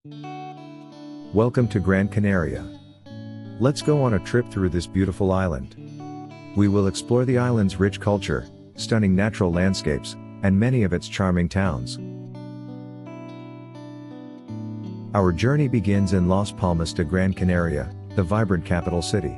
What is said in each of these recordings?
Welcome to Gran Canaria. Let's go on a trip through this beautiful island. We will explore the island's rich culture, stunning natural landscapes, and many of its charming towns. Our journey begins in Las Palmas de Gran Canaria, the vibrant capital city.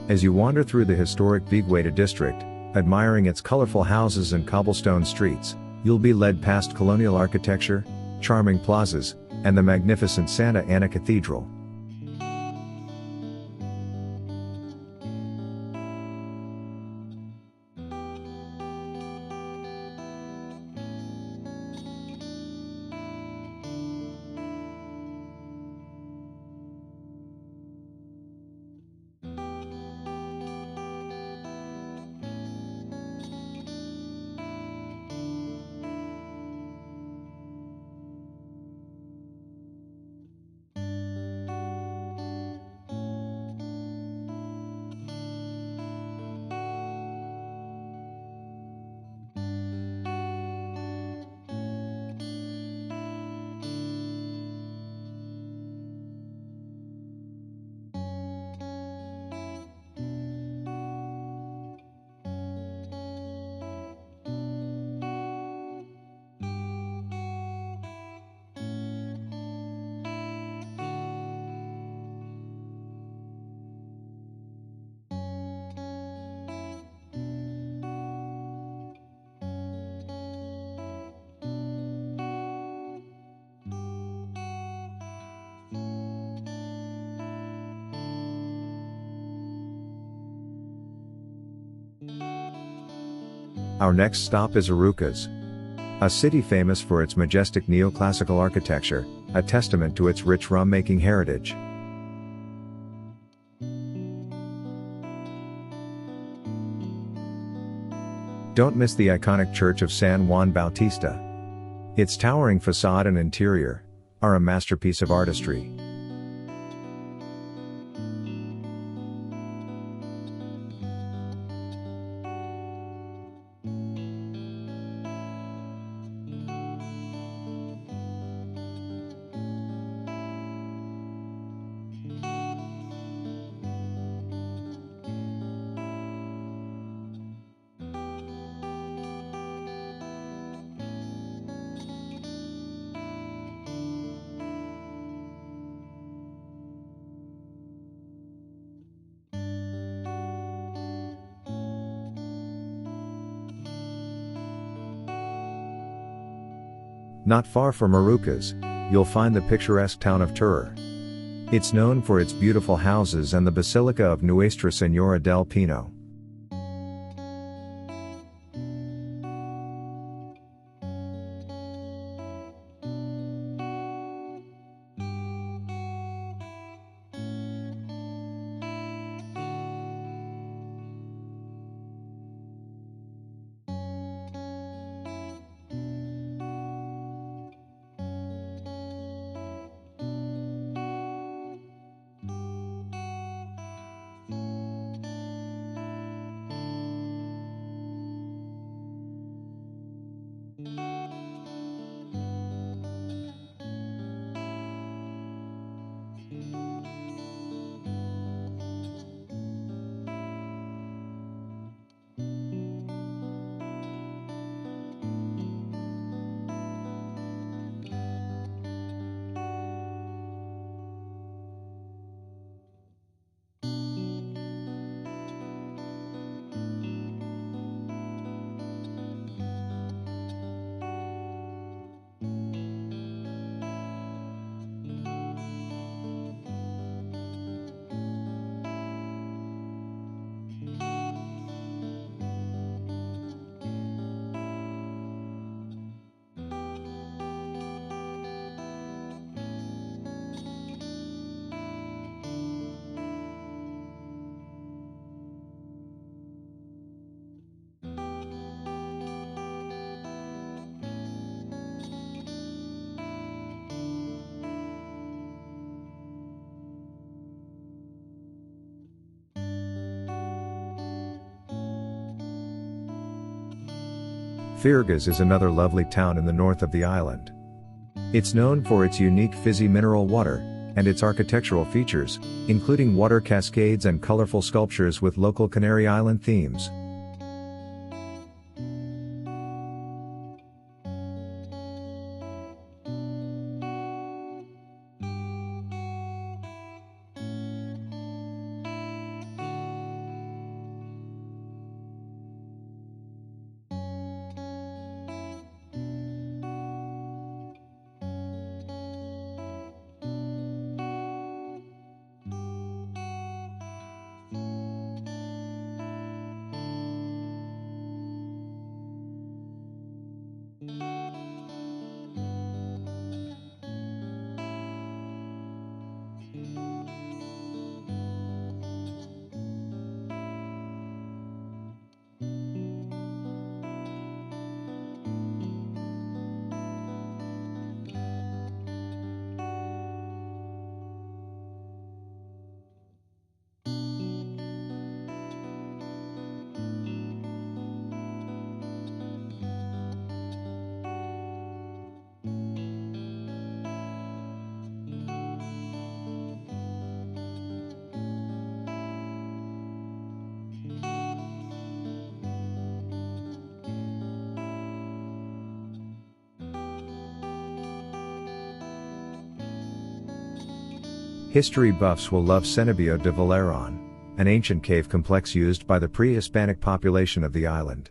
As you wander through the historic Vigueta district, admiring its colorful houses and cobblestone streets, you'll be led past colonial architecture, charming plazas, and the magnificent Santa Ana Cathedral. Our next stop is Arucas, a city famous for its majestic neoclassical architecture, a testament to its rich rum-making heritage. Don't miss the iconic Church of San Juan Bautista. Its towering facade and interior are a masterpiece of artistry. Not far from Arucas, you'll find the picturesque town of Turur. It's known for its beautiful houses and the Basilica of Nuestra Señora del Pino. Firgas is another lovely town in the north of the island. It's known for its unique fizzy mineral water, and its architectural features, including water cascades and colorful sculptures with local Canary Island themes. History buffs will love Cenobio de Valeron, an ancient cave complex used by the pre-Hispanic population of the island.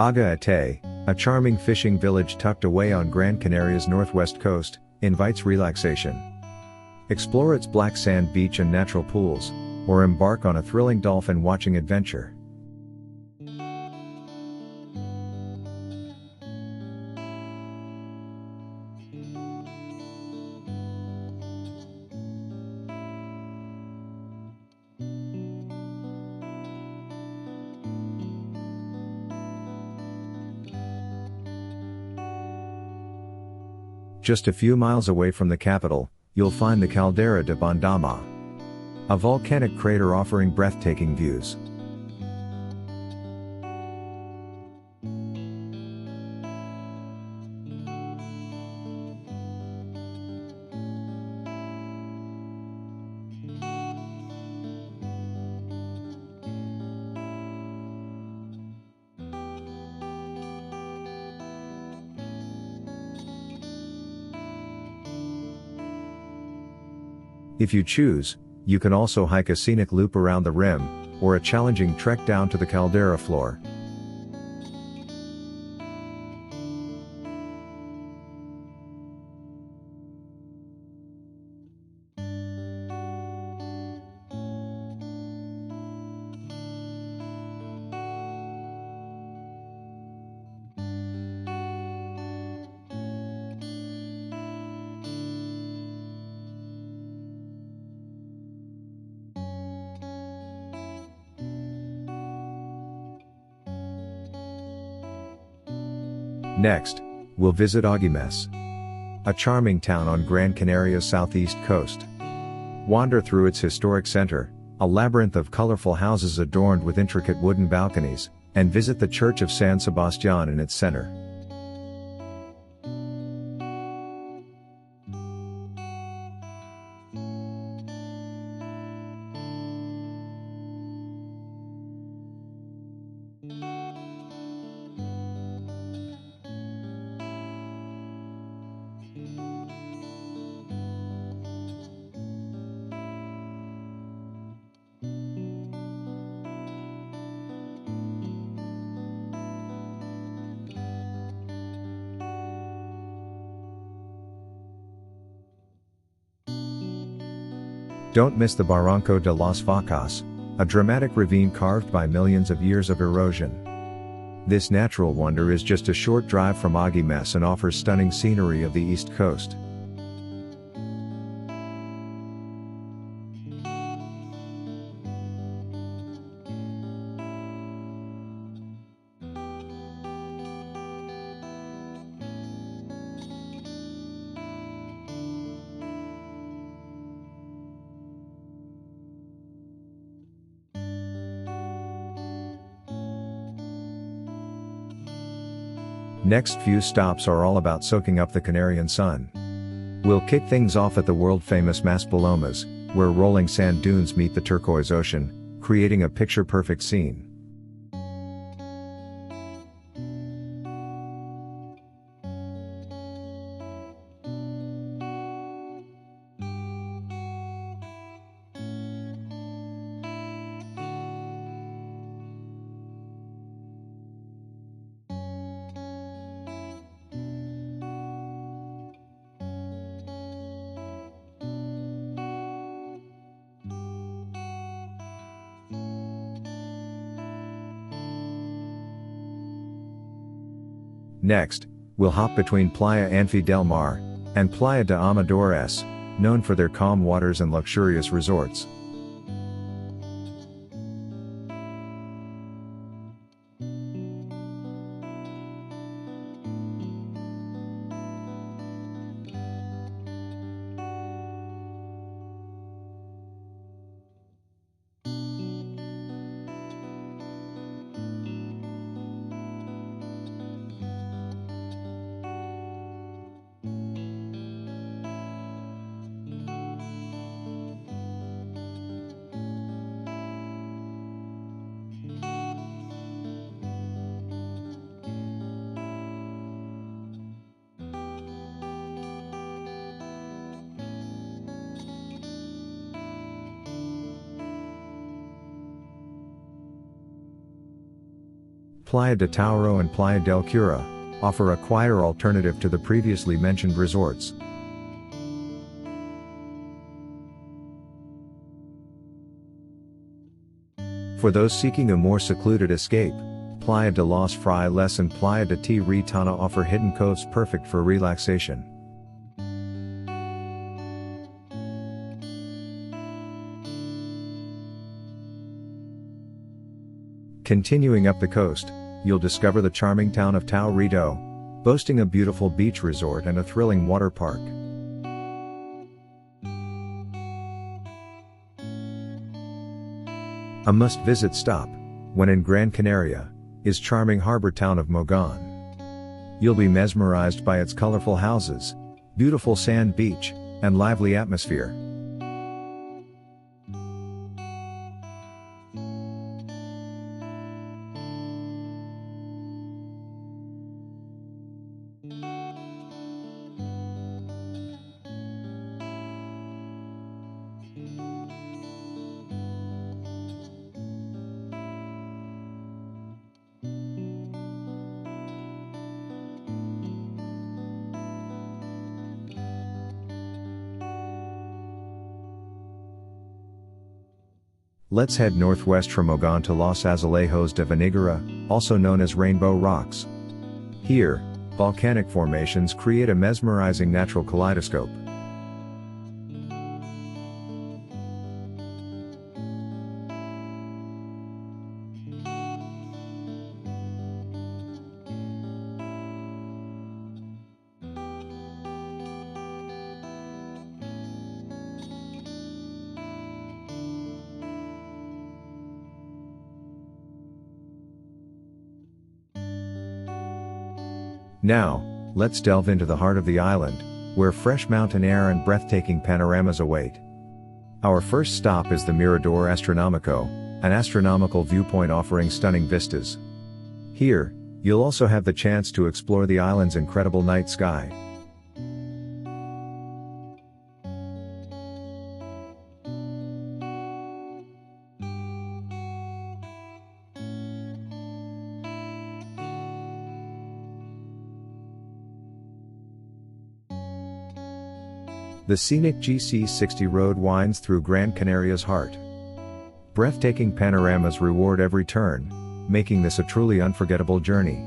Aga Ate, a charming fishing village tucked away on Gran Canaria's northwest coast, invites relaxation. Explore its black sand beach and natural pools, or embark on a thrilling dolphin watching adventure. Just a few miles away from the capital, you'll find the Caldera de Bandama, a volcanic crater offering breathtaking views. If you choose, you can also hike a scenic loop around the rim, or a challenging trek down to the caldera floor. Next, we'll visit Augumes, a charming town on Gran Canaria's southeast coast. Wander through its historic center, a labyrinth of colorful houses adorned with intricate wooden balconies, and visit the Church of San Sebastian in its center. Don't miss the Barranco de las Vacas, a dramatic ravine carved by millions of years of erosion. This natural wonder is just a short drive from Aguimes and offers stunning scenery of the East Coast. Next few stops are all about soaking up the Canarian sun. We'll kick things off at the world-famous Maspalomas, where rolling sand dunes meet the turquoise ocean, creating a picture-perfect scene. Next, we'll hop between Playa Anfi del Mar and Playa de Amadores, known for their calm waters and luxurious resorts. Playa de Tauro and Playa del Cura offer a quieter alternative to the previously mentioned resorts. For those seeking a more secluded escape, Playa de los Frailes and Playa de Tiritana offer hidden coves perfect for relaxation. Continuing up the coast, you'll discover the charming town of Taurito, boasting a beautiful beach resort and a thrilling water park. A must-visit stop, when in Gran Canaria, is charming harbor town of Mogon. You'll be mesmerized by its colorful houses, beautiful sand beach, and lively atmosphere. Let's head northwest from Mogon to Los Azulejos de Vinigara, also known as Rainbow Rocks. Here, volcanic formations create a mesmerizing natural kaleidoscope. Now, let's delve into the heart of the island, where fresh mountain air and breathtaking panoramas await. Our first stop is the Mirador Astronomico, an astronomical viewpoint offering stunning vistas. Here, you'll also have the chance to explore the island's incredible night sky. The scenic GC60 road winds through Gran Canaria's heart. Breathtaking panoramas reward every turn, making this a truly unforgettable journey.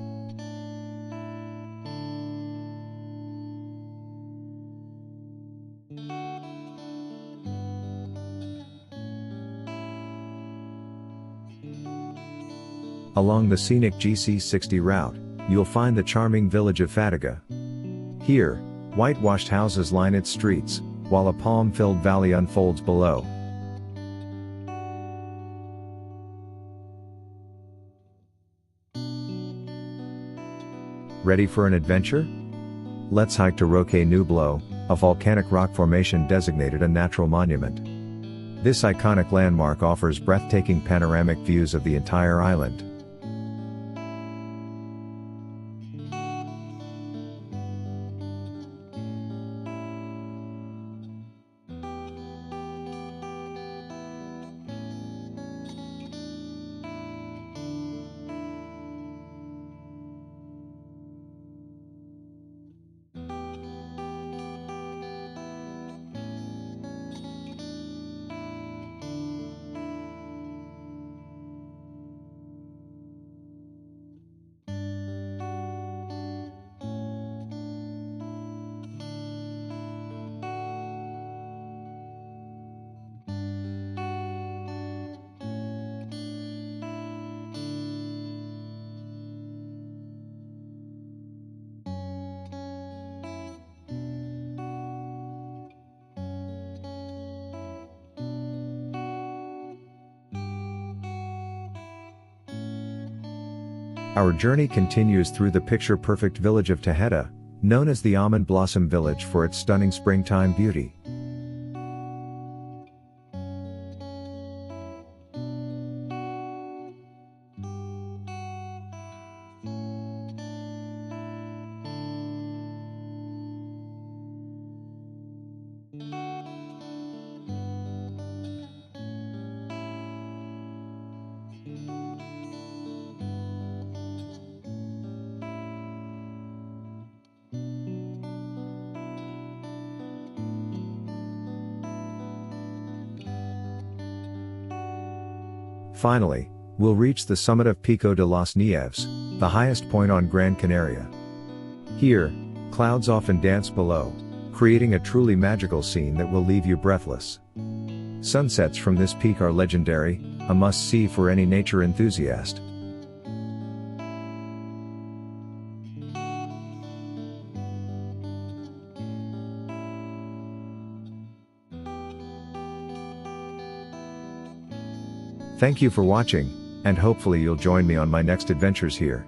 Along the scenic GC60 route, you'll find the charming village of Fatiga. Here, whitewashed houses line its streets, while a palm-filled valley unfolds below. Ready for an adventure? Let's hike to Roque Nublo, a volcanic rock formation designated a natural monument. This iconic landmark offers breathtaking panoramic views of the entire island. Our journey continues through the picture-perfect village of Tejeda, known as the Almond Blossom Village for its stunning springtime beauty. Finally, we'll reach the summit of Pico de las Nieves, the highest point on Gran Canaria. Here, clouds often dance below, creating a truly magical scene that will leave you breathless. Sunsets from this peak are legendary, a must-see for any nature enthusiast. Thank you for watching, and hopefully you'll join me on my next adventures here.